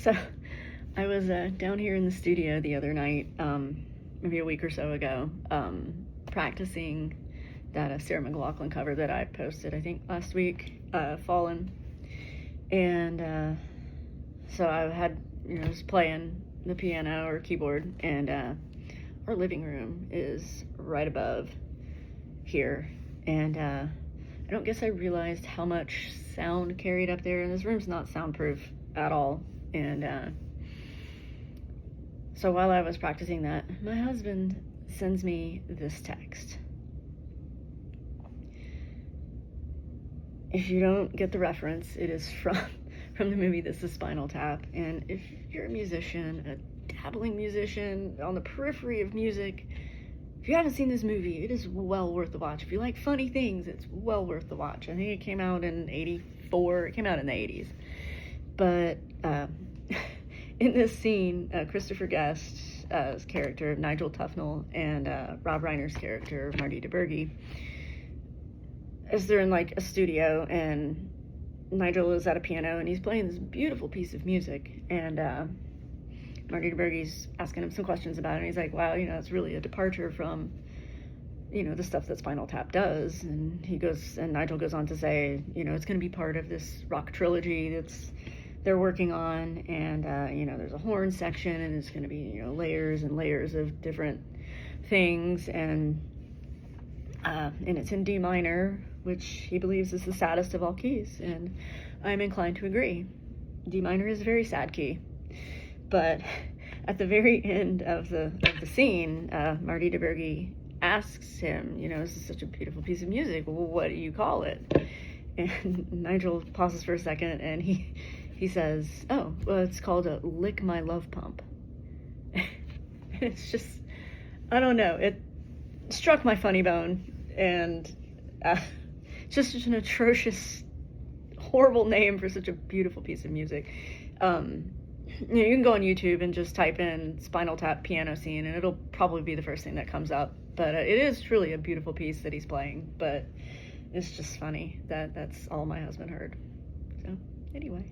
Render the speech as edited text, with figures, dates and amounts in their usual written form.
So I was down here in the studio the other night, maybe a week or so ago, practicing that Sarah McLachlan cover that I posted, I think last week, Fallen. And so I had, just playing the piano or keyboard, and our living room is right above here. And I don't guess I realized how much sound carried up there, and this room's not soundproof at all. And so while I was practicing that, my husband sends me this text. If you don't get the reference, it is from the movie This is Spinal Tap. And if you're a musician, a dabbling musician on the periphery of music, if you haven't seen this movie, it is well worth the watch. If you like funny things, it's well worth the watch. I think it came out in '84. It came out in the '80s. But in this scene, Christopher Guest's character, Nigel Tufnell, and Rob Reiner's character, Marty DeBurgi, as they're in like a studio, and Nigel is at a piano and he's playing this beautiful piece of music, and Marty DeBurgi's asking him some questions about it, and he's like, wow, it's really a departure from the stuff that Spinal Tap does. And Nigel goes on to say, it's going to be part of this rock trilogy they're working on, and there's a horn section, and it's going to be layers and layers of different things, and it's in D minor, which he believes is the saddest of all keys, and I'm inclined to agree. D minor is a very sad key. But at the very end of the scene, Marty DeBurgi asks him, this is such a beautiful piece of music, well, what do you call it? And Nigel pauses for a second, and he says, oh, well, it's called a Lick My Love Pump. It's just, I don't know, it struck my funny bone, and it's just such an atrocious, horrible name for such a beautiful piece of music. You can go on YouTube and just type in Spinal Tap piano scene, and it'll probably be the first thing that comes up. But it is truly a beautiful piece that he's playing, but it's just funny that that's all my husband heard. So, anyway.